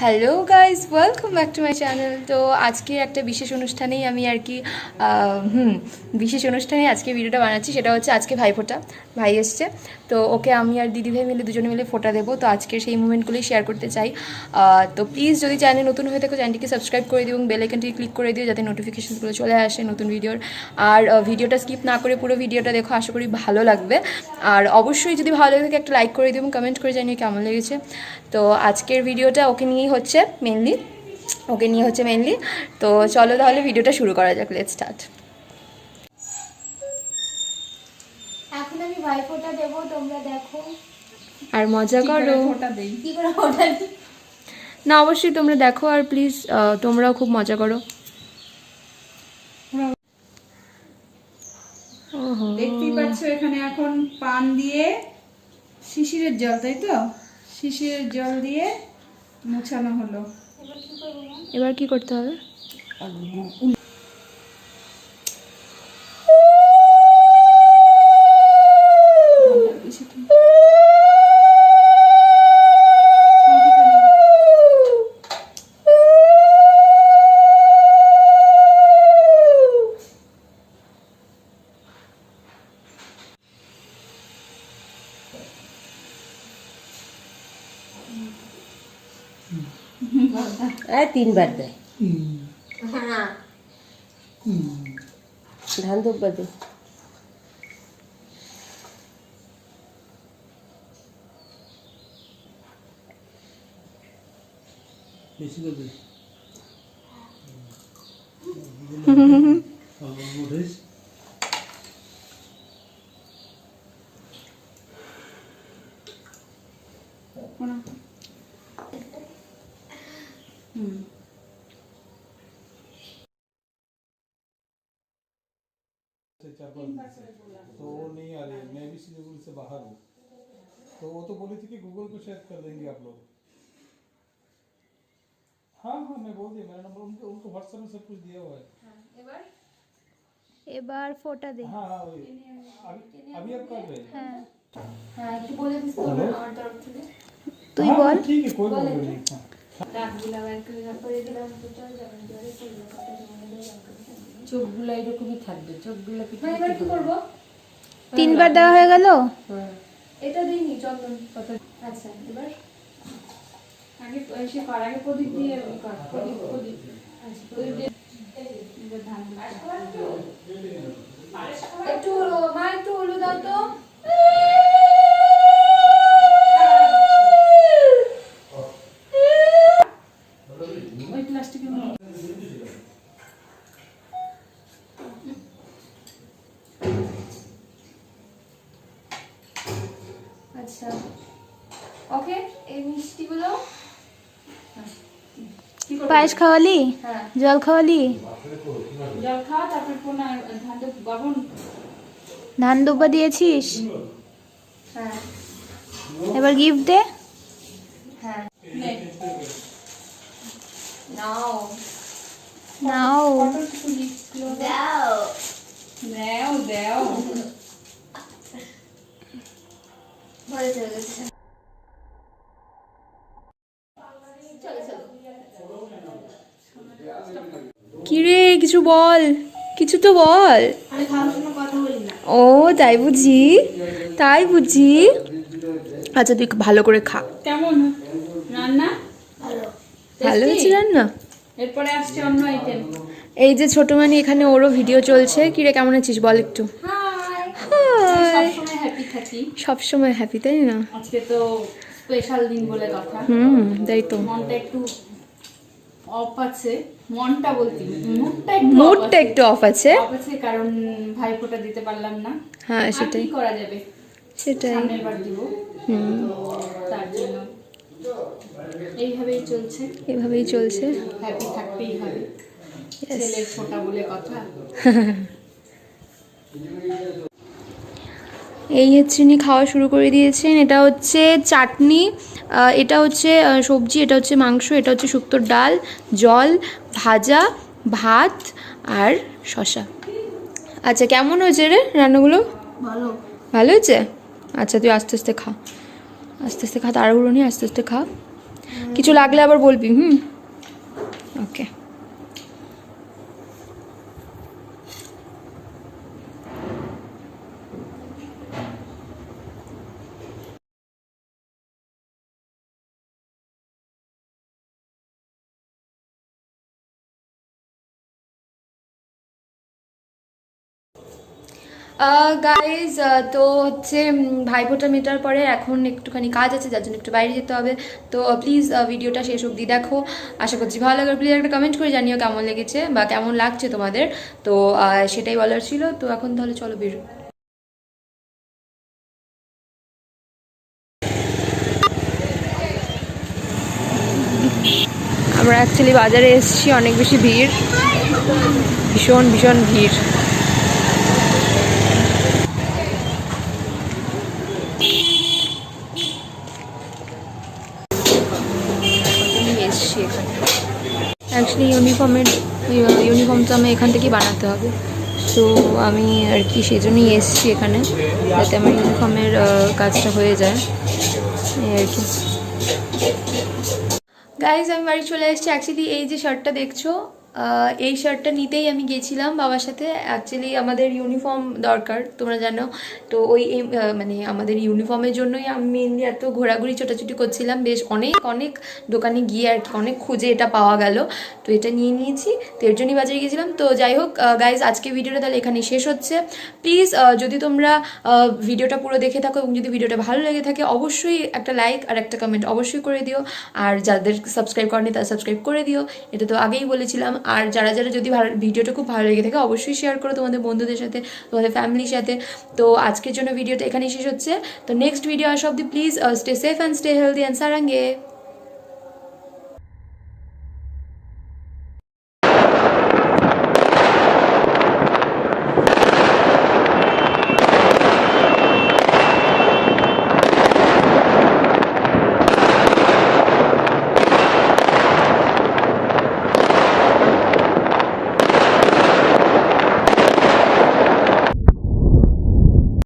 Hello guys, welcome back to my channel. তো আজকে একটা বিশেষ অনুষ্ঠানেই আমি আর কি বিশেষ অনুষ্ঠানে আজকে ভিডিওটা বানাচ্ছি। সেটা হচ্ছে আজকে ভাইফোঁটা, ভাই এসছে। তো ওকে আমি আর দিদিভাই মিলে দুজনে মিলে ফোঁটা দেবো। তো আজকে সেই মুমেন্টগুলোই শেয়ার করতে চাই। তো প্লিজ যদি চ্যানেল নতুন হয়ে থাকো চ্যানেলটিকে সাবস্ক্রাইব করে দিও এবং বেল আইকনটিকে ক্লিক করে দিও যাতে নোটিফিকেশনগুলো চলে আসে নতুন ভিডিওর। আর ভিডিওটা স্কিপ না করে পুরো ভিডিওটা দেখো, আশা করি ভালো লাগবে। আর অবশ্যই যদি ভালো লাগে থাকে একটা লাইক করে দিও এবং কমেন্ট করে জানিয়ে কেমন লেগেছে। তো আজকের ভিডিওটা ওকে নিয়েই হচ্ছে মেনলি, তো চলো তাহলে ভিডিওটা শুরু করা যাক। Let's start. এখন আমি ভাইফোঁটা দেবো, তোমরা দেখো আর মজা করো। কি করে ফোঁটা দিই না, অবশ্যই তোমরা দেখো আর প্লিজ তোমরাও খুব মজা করো। দেখতেই পাচ্ছ এখানে এখন পান দিয়ে শিশিরের জল, তাই তো? শিশিরের জল দিয়ে মোছানো হলো। এবার কি করতে হবে? তিনবার দেয় ধান দুব্বা দে। तो वो नहीं आ रही है। मैं भी सिलीगुड़ी से बाहर हूँ, तो वो तो बोली थी कि गूगल को शेयर कर देंगे आप लोग। हाँ हाँ, मैं बोल दिया, मेरा नंबर उनको उनको व्हाट्सएप में सब कुछ दिया हुआ है। এবার ফোঁটা দে। हाँ हाँ वही, अभी आप कर रहे हैं। হ্যাঁ হ্যাঁ, একটু বলে দিস তো আমার তরফ থেকে। তুই हाँ, বল। ठीक है, कोई प्रॉब्लम नहीं। हाँ। চোখগুলো এরকমই থাকবে, চোখগুলো এবার কি করবো? তিনবার দেওয়া হয়ে গেল। এটা দিইনি চন্দন কত। আচ্ছা এবার আগে এসে কর, আগে প্রদীপ দিয়ে কর। প্রদীপ আচ্ছা, প্রদীপ দিয়ে ধান একটু মা একটু হলুদ দাও তো। ওই প্লাস্টিকের মধ্যে আচ্ছা ওকে, এই মিষ্টিগুলো পায়েস খাওয়ালি, হ্যাঁ জল খাওয়ালি, জল খাওয়া, তারপর পোনা ধান বাবন ধান দুব্বা দিয়েছিস। হ্যাঁ এবার গিফট দে। হ্যাঁ নাও নাও দাও। দেও দেও। ভালো চলে গেছে। কিরে কিছু বল, কিছু তো বল। ও তাই বুঝি, তাই বুঝি। আচ্ছা তুই ভালো করে খা। কেমন রান্না? ভালো হয়েছে রান্না। এরপরে আসছে অন্য আইটেম। এই যে ছোট মানি, এখানে ওরও ভিডিও চলছে। কিরে কেমন আছিস বল একটু। হাই, হাই, সবসময় হ্যাপি থাকি। সবসময় হ্যাপি তাই না? আজকে তো স্পেশাল দিন বলে কথা। তাই তো। মনটা একটু অফ আছে, মনটা বলতে মুডটা একটু অফ আছে। অফ আছে কারণ ভাইফোঁটা দিতে পারলাম না। হ্যাঁ আর সেটাই কি করা যাবে, সেটাই। সামনের বার দিব। তো তার জন্য এইভাবেই চলছে, এভাবেই চলছে। হ্যাপি থাকতেই হবে। ছেলের ফোঁটা বলে কথা। এই হচ্ছে উনি খাওয়া শুরু করে দিয়েছেন। এটা হচ্ছে চাটনি, এটা হচ্ছে সবজি, এটা হচ্ছে মাংস, এটা হচ্ছে শুক্তোর ডাল, জল, ভাজা, ভাত আর শসা। আচ্ছা কেমন হয়েছে রে রান্নাগুলো? ভালো। ভালো হয়েছে? আচ্ছা তুই আস্তে আস্তে খা, আস্তে আস্তে খা, তাড়াহুড়ো নিয়ে আস্তে আস্তে খা। কিছু লাগলে আবার বলবি। ওকে। গাইজ, তো হচ্ছে ভাইফোঁটা মেটার পরে এখন একটুখানি কাজ আছে, যার জন্য একটু বাইরে যেতে হবে। তো প্লিজ ভিডিওটা শেষ অবধি দেখো, আশা করছি ভালো লাগবে। প্লিজ একটা কমেন্ট করে জানিও কেমন লেগেছে বা কেমন লাগছে তোমাদের। তো সেটাই বলার ছিল। তো এখন তাহলে চলো বেরো। আমরা অ্যাকচুয়ালি বাজারে এসেছি, অনেক বেশি ভিড়, ভীষণ ভীষণ ভিড়। এসছি এখানে অ্যাকচুয়ালি ইউনিফর্ম তো আমি এখান থেকেই বানাতে হবে। তো আমি আর কি সেই জন্যই এসছি এখানে, যাতে আমার ইউনিফর্মের কাজটা হয়ে যায়, এই আর কি। গাইজ, আমি বাড়ি চলে এসেছি। অ্যাকচুয়ালি এই যে শার্টটা দেখছো, এই শার্টটা নিতেই আমি গেছিলাম বাবার সাথে। অ্যাকচুয়ালি আমাদের ইউনিফর্ম দরকার, তোমরা জানো। তো ওই মানে আমাদের ইউনিফর্মের জন্যই আমি মেনলি এত ঘোরাঘুরি ছোটাছুটি করছিলাম, বেশ অনেক অনেক দোকানে গিয়ে আর কি অনেক খুঁজে এটা পাওয়া গেল। তো এটা নিয়ে নিয়েছি, তো এর জন্যই বাজারে গিয়েছিলাম। তো যাই হোক গাইজ, আজকে ভিডিওটা তাহলে এখানেই শেষ হচ্ছে। প্লিজ যদি তোমরা ভিডিওটা পুরো দেখে থাকো এবং যদি ভিডিওটা ভালো লেগে থাকে, অবশ্যই একটা লাইক আর একটা কমেন্ট অবশ্যই করে দিও। আর যাদের সাবস্ক্রাইব করেনি তারা সাবস্ক্রাইব করে দিও, এটা তো আগেই বলেছিলাম। আর যারা যারা যদি ভিডিওটা খুব ভালো লেগে থাকে, অবশ্যই শেয়ার করো তোমাদের বন্ধুদের সাথে, তোমাদের ফ্যামিলির সাথে। তো আজকের জন্য ভিডিওটা এখানেই শেষ হচ্ছে। তো নেক্সট ভিডিও আসা অব্দি please stay safe and stay healthy and সারাঙ্গে।